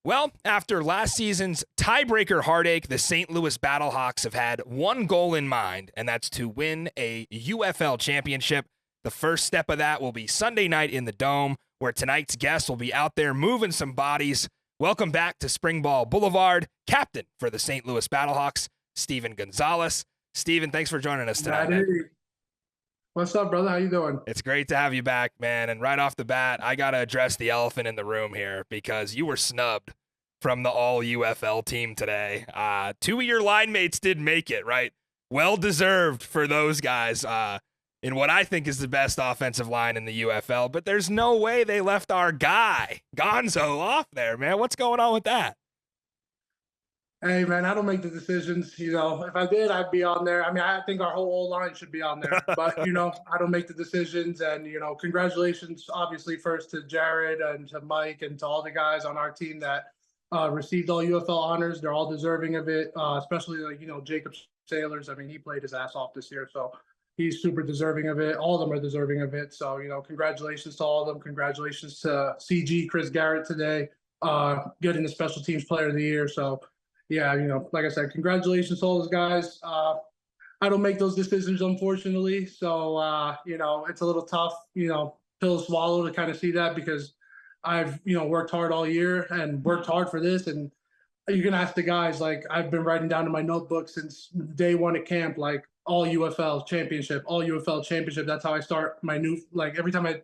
Well, after last season's tiebreaker heartache, the St. Louis Battlehawks have had one goal in mind, and that's to win a UFL championship. The first step of that will be Sunday night in the Dome, where tonight's guest will be out there moving some bodies. Welcome back to Springball Boulevard, captain for the St. Louis Battlehawks, Steven Gonzalez. Steven, thanks for joining us tonight. What's up, brother? How you doing? It's great to have you back, man. And right off the bat, I got to address the elephant in the room here because you were snubbed from the all-UFL team today. Two of your line mates did make it, right? Well-deserved for those guys in what I think is the best offensive line in the UFL, but there's no way they left our guy, Gonzo, off there, man. What's going on with that? Hey, man, I don't make the decisions. You know, if I did, I'd be on there. I mean, I think our whole old line should be on there. But, you know, I don't make the decisions. And, you know, congratulations, obviously, first to Jared and to Mike and to all the guys on our team that received all UFL honors. They're all deserving of it, especially, like, you know, Jacob Sailors. I mean, he played his ass off this year. So he's super deserving of it. All of them are deserving of it. So, you know, congratulations to all of them. Congratulations to CG, Chris Garrett today, getting the Special Teams Player of the Year. So, yeah, you know, like I said, congratulations to all those guys. I don't make those decisions, unfortunately. So, you know, it's a little tough, you know, pill to swallow to kind of see that because I've, you know, worked hard all year and worked hard for this. And you can ask the guys, like, I've been writing down in my notebook since day one at camp, like, all UFL championship, all UFL championship. That's how I start my new, like, every time I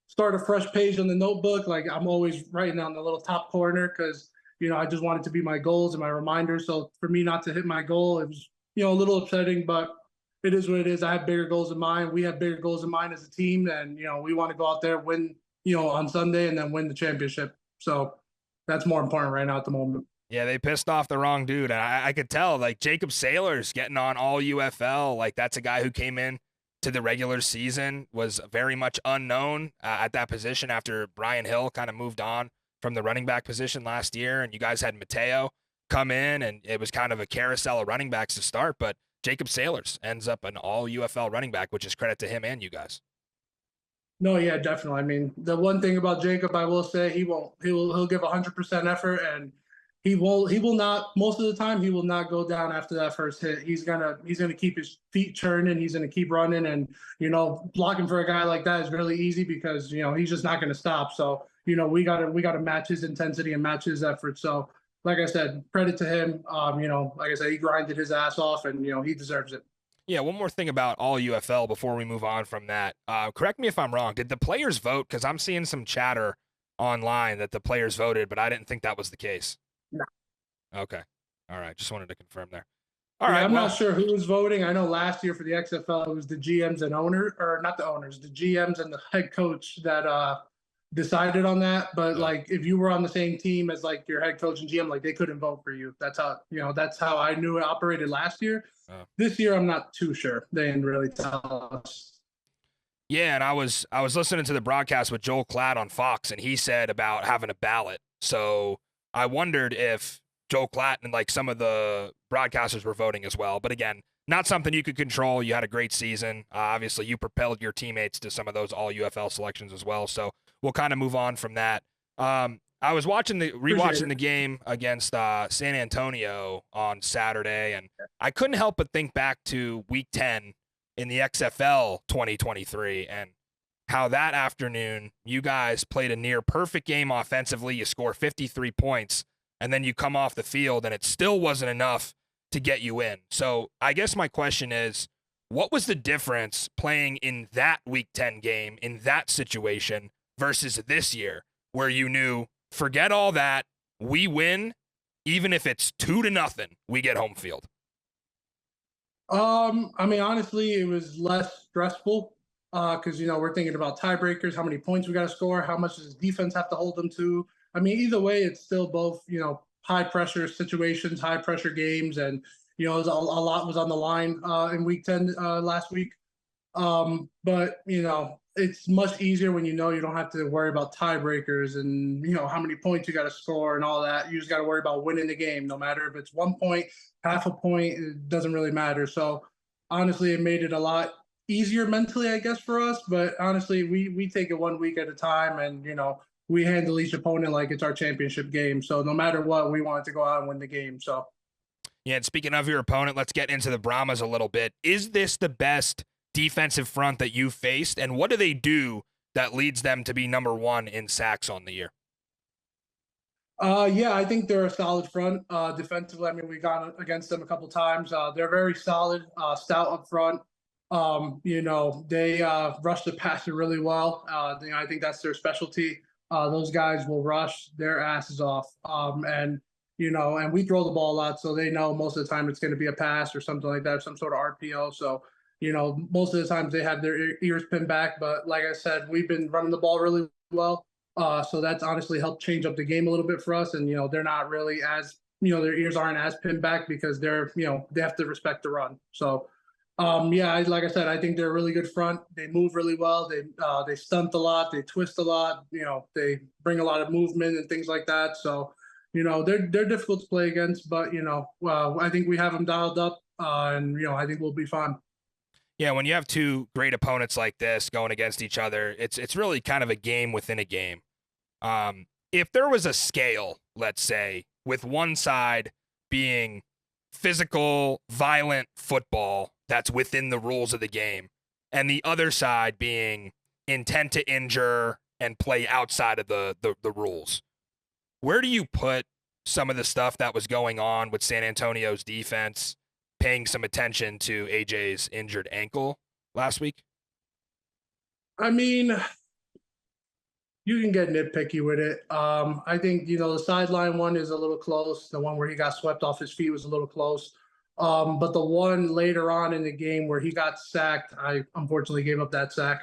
start a fresh page on the notebook, like, I'm always writing down the little top corner because, you know, I just wanted to be my goals and my reminders. So for me not to hit my goal, it was, you know, a little upsetting, but it is what it is. I have bigger goals in mind. We have bigger goals in mind as a team. And, you know, we want to go out there, win, you know, on Sunday and then win the championship. So that's more important right now at the moment. Yeah, they pissed off the wrong dude. And I could tell, like, Jacob Sailors getting on all UFL. Like, that's a guy who came in to the regular season, was very much unknown at that position after Brian Hill kind of moved on from the running back position last year, and you guys had Mateo come in, and it was kind of a carousel of running backs to start, but Jacob Sailors ends up an all-UFL running back, which is credit to him and you guys. No, yeah, definitely. I mean, the one thing about Jacob, I will say, he'll give 100% effort, and he will not, most of the time, he will not go down after that first hit. He's gonna keep his feet churning. He's gonna keep running, and, you know, blocking for a guy like that is really easy because, you know, he's just not gonna stop. So, you know, we gotta match his intensity and match his effort. So, like I said, credit to him. You know, like I said, he grinded his ass off, and, you know, he deserves it. Yeah, one more thing about all UFL before we move on from that. Correct me if I'm wrong. Did the players vote? Because I'm seeing some chatter online that the players voted, but I didn't think that was the case. No. Okay. All right. Just wanted to confirm there. All right. I'm not sure who was voting. I know last year for the XFL, it was the GMs and owners, or not the owners, the GMs and the head coach that decided on that. But like, if you were on the same team as like your head coach and GM, like, they couldn't vote for you. That's how, you know, that's how I knew it operated last year. This year, I'm not too sure. They didn't really tell us. Yeah, and I was listening to the broadcast with Joel Klatt on Fox, and he said about having a ballot. So I wondered if Joel Klatt and like some of the broadcasters were voting as well. But again, not something you could control. You had a great season. Obviously, you propelled your teammates to some of those all UFL selections as well. So we'll kind of move on from that. I was rewatching the game against San Antonio on Saturday, and I couldn't help but think back to Week 10 in the XFL 2023 and how that afternoon you guys played a near perfect game offensively. You score 53 points, and then you come off the field, and it still wasn't enough to get you in. So I guess my question is, what was the difference playing in that Week 10 game in that situation versus this year where you knew, forget all that, we win, even if it's 2-0, we get home field? I mean, honestly, it was less stressful because, you know, we're thinking about tiebreakers, how many points we got to score, how much does defense have to hold them to. I mean, either way, it's still both, you know, high pressure situations, high pressure games, and, you know, a lot was on the line in Week 10 last week. But, you know, it's much easier when you know you don't have to worry about tiebreakers and, you know, how many points you got to score and all that. You just got to worry about winning the game, no matter if it's 1 point, half a point, it doesn't really matter. So honestly, it made it a lot easier mentally, I guess, for us. But honestly, we take it 1 week at a time, and, you know, we handle each opponent like it's our championship game. So no matter what, we want to go out and win the game. So Yeah, and speaking of your opponent, let's get into the Brahmas a little bit. Is this the best defensive front that you've faced, and what do they do that leads them to be number one in sacks on the year? Yeah, I think they're a solid front defensively. I mean, we got against them a couple times. They're very solid, stout up front. They rush the passer really well. I think that's their specialty. Those guys will rush their asses off. And we throw the ball a lot, so they know most of the time it's going to be a pass or something like that, some sort of RPO. So, most of the times they have their ears pinned back. But like I said, we've been running the ball really well. So that's honestly helped change up the game a little bit for us. And, they're not really as, their ears aren't as pinned back because they have to respect the run. So, yeah, like I said, I think they're a really good front. They move really well. They stunt a lot. They twist a lot. They bring a lot of movement and things like that. So, they're difficult to play against, but, I think we have them dialed up and, I think we'll be fine. Yeah, when you have two great opponents like this going against each other, it's really kind of a game within a game. If there was a scale, let's say, with one side being physical, violent football that's within the rules of the game, and the other side being intent to injure and play outside of the rules, where do you put some of the stuff that was going on with San Antonio's defense, paying some attention to AJ's injured ankle last week? I mean, you can get nitpicky with it. I think, the sideline one is a little close. The one where he got swept off his feet was a little close. But the one later on in the game where he got sacked, I unfortunately gave up that sack.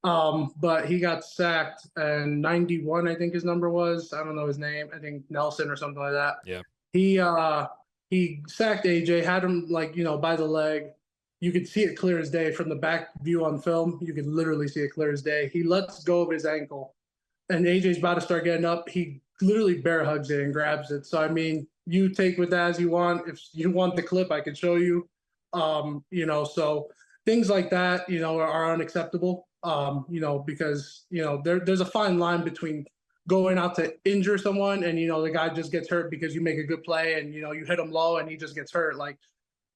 But he got sacked, and 91, I think his number was. I don't know his name. I think Nelson or something like that. Yeah. He sacked AJ, had him by the leg. You could see it clear as day from the back view on film. You could literally see it clear as day. He lets go of his ankle, and AJ's about to start getting up. He literally bear hugs it and grabs it. So, I mean, you take with that as you want. If you want the clip, I can show you. So things like that, are unacceptable. Because, there's a fine line between going out to injure someone and, the guy just gets hurt because you make a good play and, you hit him low and he just gets hurt. Like,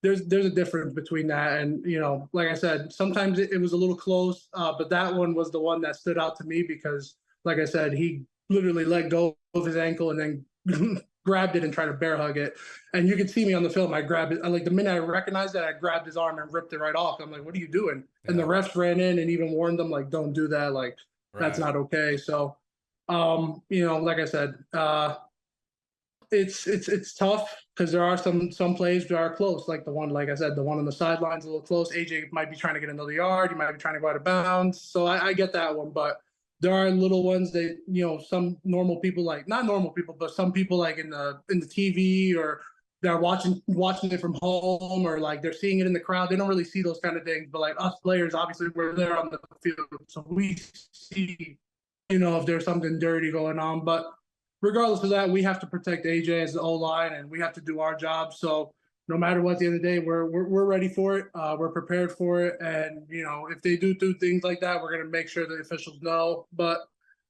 there's a difference between that. And, like I said, sometimes it was a little close, but that one was the one that stood out to me because, like I said, he literally let go of his ankle and then grabbed it and tried to bear hug it. And you could see me on the film. I grabbed it. The minute I recognized that, I grabbed his arm and ripped it right off. I'm like, what are you doing? Yeah. And the refs ran in and even warned them, like, don't do that. Like, That's not okay. So, like I said, it's tough because there are some plays that are close, like the one, like I said, the one on the sidelines a little close. AJ might be trying to get another yard. He might be trying to go out of bounds. So I get that one, but there are little ones that some normal people, like not normal people, but some people like in the TV or they're watching it from home or like they're seeing it in the crowd. They don't really see those kind of things, but like us players, obviously we're there on the field, so we see if there's something dirty going on. But regardless of that, we have to protect AJ as the O-line, and we have to do our job. So no matter what, at the end of the day, we're ready for it. We're prepared for it. And, if they do things like that, we're going to make sure the officials know. But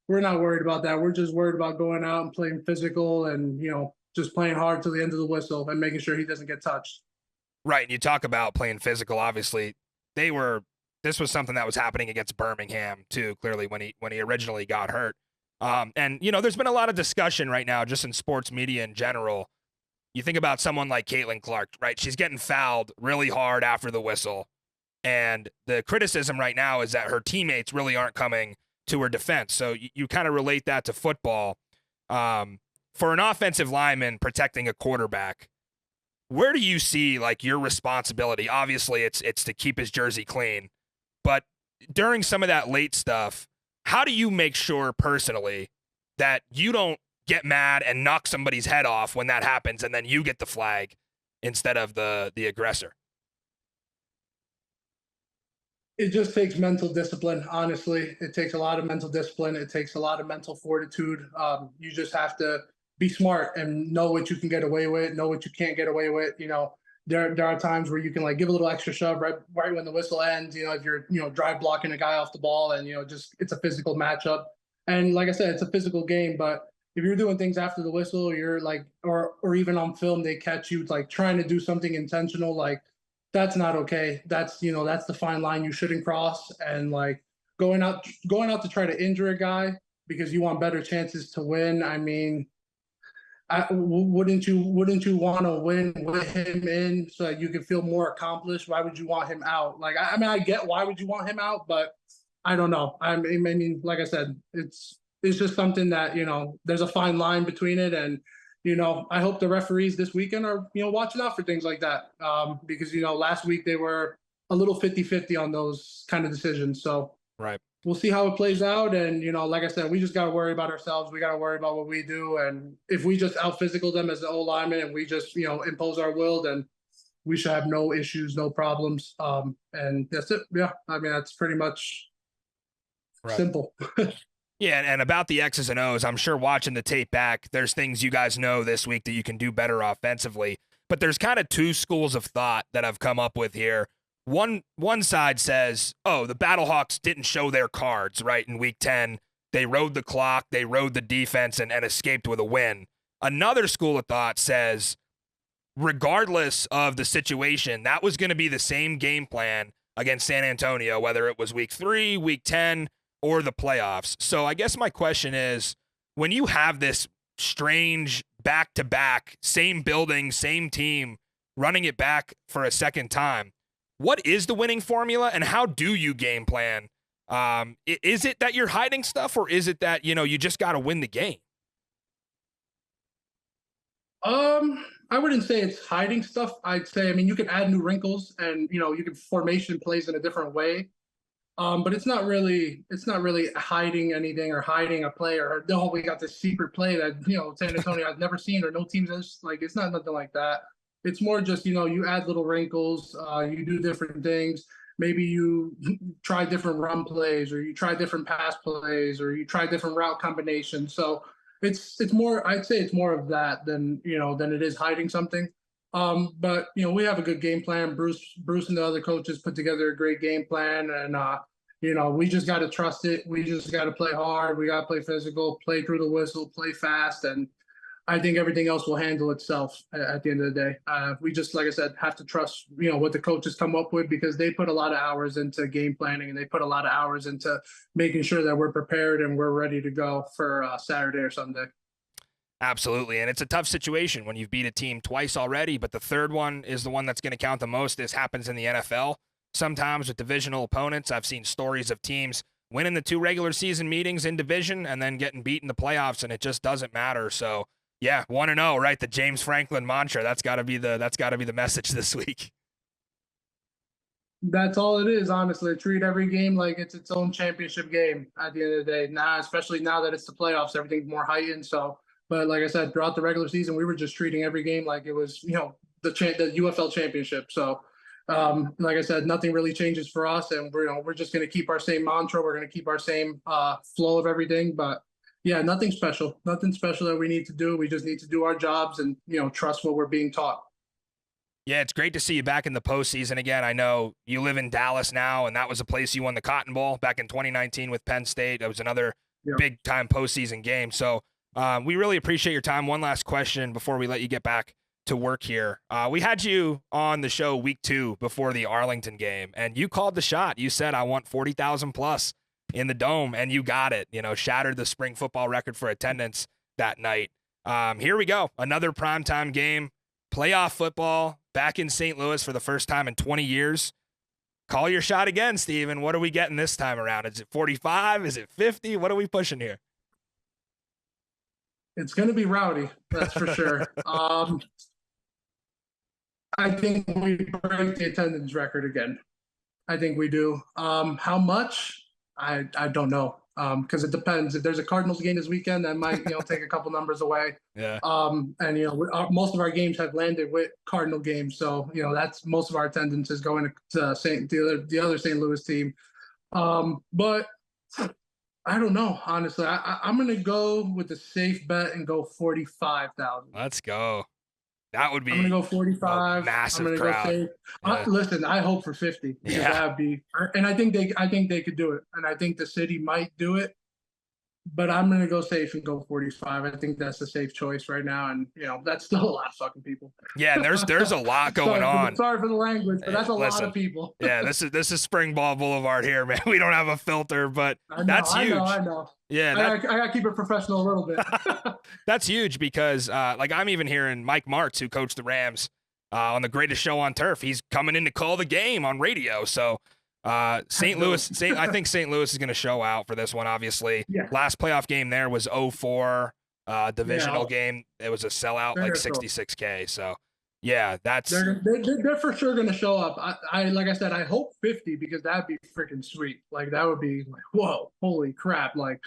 we're not worried about that. We're just worried about going out and playing physical and, just playing hard till the end of the whistle and making sure he doesn't get touched. Right. And you talk about playing physical. Obviously, this was something that was happening against Birmingham, too, clearly, when he originally got hurt. And, there's been a lot of discussion right now just in sports media in general. You think about someone like Caitlin Clark, right? She's getting fouled really hard after the whistle. And the criticism right now is that her teammates really aren't coming to her defense. So you kind of relate that to football. For an offensive lineman protecting a quarterback, where do you see like your responsibility? Obviously, it's to keep his jersey clean. But during some of that late stuff, how do you make sure personally that you don't get mad and knock somebody's head off when that happens and then you get the flag instead of the aggressor? It just takes mental discipline, honestly. It takes a lot of mental discipline. It takes a lot of mental fortitude. You just have to be smart and know what you can get away with, know what you can't get away with. There are times where you can like give a little extra shove right when the whistle ends, if you're, drive blocking a guy off the ball and, just it's a physical matchup. And like I said, it's a physical game, but if you're doing things after the whistle, you're like, or even on film, they catch you like trying to do something intentional, like that's not okay. That's that's the fine line you shouldn't cross. And like going out to try to injure a guy because you want better chances to win. I mean, wouldn't you want to win with him in so that you can feel more accomplished? Why would you want him out? Like I mean, I get why would you want him out, but I don't know. I mean, like I said, it's just something that there's a fine line between it, and I hope the referees this weekend are watching out for things like that, because last week they were a little 50-50 on those kind of decisions. So Right. we'll see how it plays out. And like I said, we just got to worry about ourselves. We got to worry about what we do. And if we just out physical them as the O lineman and we just impose our will, then we should have no issues, no problems. And that's it. Yeah, I mean that's pretty much Right. simple. Yeah, and about the X's and O's, I'm sure watching the tape back, there's things you guys know this week that you can do better offensively. But there's kind of two schools of thought that I've come up with here. One side says, oh, the Battlehawks didn't show their cards, right, in week 10. They rode the clock, they rode the defense, and escaped with a win. Another school of thought says, regardless of the situation, that was going to be the same game plan against San Antonio, whether it was week 3, week 10, or the playoffs. So I guess my question is, when you have this strange back-to-back, same building, same team, running it back for a second time, what is the winning formula and how do you game plan? Is it that you're hiding stuff, or is it that, you just got to win the game? I wouldn't say it's hiding stuff. I'd say, I mean, you can add new wrinkles and you can formation plays in a different way. But it's not really hiding anything or hiding a play or no, we got this secret play that San Antonio has never seen or no teams has. Like it's not nothing like that. It's more just you add little wrinkles, you do different things. Maybe you try different run plays or you try different pass plays or you try different route combinations. So it's more. I'd say it's more of that than it is hiding something. But we have a good game plan. Bruce and the other coaches put together a great game plan, and we just got to trust it. We just got to play hard. We got to play physical, play through the whistle, play fast, and I think everything else will handle itself at the end of the day. We just, like I said, have to trust what the coaches come up with because they put a lot of hours into game planning and they put a lot of hours into making sure that we're prepared and we're ready to go for Saturday or Sunday. Absolutely. And it's a tough situation when you've beat a team twice already, but the third one is the one that's going to count the most. This happens in the NFL. Sometimes with divisional opponents, I've seen stories of teams winning the 2 regular season meetings in division and then getting beat in the playoffs, and it just doesn't matter. So, yeah, 1-0, right? The James Franklin mantra. That's got to be the message this week. That's all it is, honestly. Treat every game like it's its own championship game at the end of the day. Now, especially now that it's the playoffs, everything's more heightened. So, but like I said, throughout the regular season, we were just treating every game like it was, the UFL championship. So, like I said, nothing really changes for us, and we're just going to keep our same mantra. We're going to keep our same flow of everything. But yeah, nothing special that we need to do. We just need to do our jobs and trust what we're being taught. Yeah, it's great to see you back in the postseason again. I know you live in Dallas now, and that was a place you won the Cotton Bowl back in 2019 with Penn State. That was another big-time postseason game. So we really appreciate your time. One last question before we let you get back to work here. We had you on the show week 2 before the Arlington game, and you called the shot. You said, I want 40,000 plus in the Dome, and you got it. Shattered the spring football record for attendance that night. Here we go. Another primetime game, playoff football, back in St. Louis for the first time in 20 years. Call your shot again, Steven. What are we getting this time around? Is it 45? Is it 50? What are we pushing here? It's going to be rowdy, that's for sure. I think we break the attendance record again. I think we do. How much? I don't know. Because it depends. If there's a Cardinals game this weekend, that might take a couple numbers away. Yeah. And most of our games have landed with Cardinal games, so that's most of our attendance is going to the other St. Louis team. But I don't know, honestly. I'm going to go with the safe bet and go 45,000. Let's go. That would be. I'm going to go 45. Massive I'm crowd. Go safe. Yeah. Listen, I hope for 50 because that would be, and I think they could do it, and I think the city might do it. but I'm gonna go safe and go 45. I think that's a safe choice right now, and that's still a lot of fucking people. Yeah, and there's a lot going on. Sorry for the language, but that's a lot of people. Yeah, this is Springball Boulevard here, man. We don't have a filter, but that's huge. I know. Yeah, I gotta keep it professional a little bit. That's huge because, like, I'm even hearing Mike Martz, who coached the Rams on the Greatest Show on Turf. He's coming in to call the game on radio. So, St. Louis, I think St. Louis is going to show out for this one. Obviously, last playoff game there was 0-4 divisional game. It was a sellout, like 66K. So, yeah, that's they're for sure going to show up. I like I said, I hope 50 because that'd be freaking sweet. Like that would be like, whoa, holy crap! Like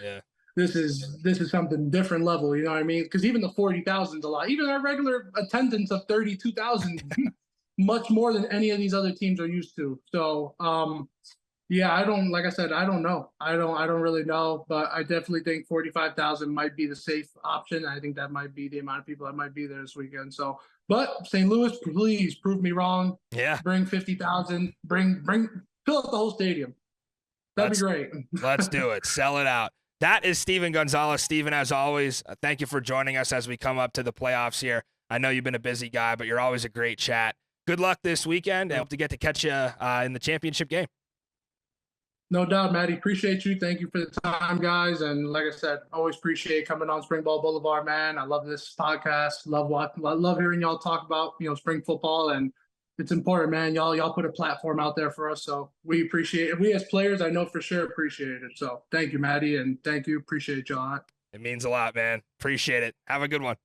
this is something different level. You know what I mean? Because even the 40,000 is a lot. Even our regular attendance of 32,000. Much more than any of these other teams are used to. So, like I said, I don't know. I don't really know, but I definitely think 45,000 might be the safe option. I think that might be the amount of people that might be there this weekend. So, but St. Louis, please prove me wrong. Yeah. Bring 50,000. Fill up the whole stadium. That'd be great. Let's do it. Sell it out. That is Steven Gonzalez. Steven, as always, thank you for joining us as we come up to the playoffs here. I know you've been a busy guy, but you're always a great chat. Good luck this weekend. I hope to get to catch you in the championship game. No doubt, Maddie. Appreciate you. Thank you for the time, guys. And like I said, always appreciate coming on Springball Boulevard, man. I love this podcast. Love hearing y'all talk about spring football, and it's important, man. Y'all put a platform out there for us, so we appreciate it. We as players, I know for sure appreciate it. So thank you, Maddie, and thank you. Appreciate y'all. It means a lot, man. Appreciate it. Have a good one.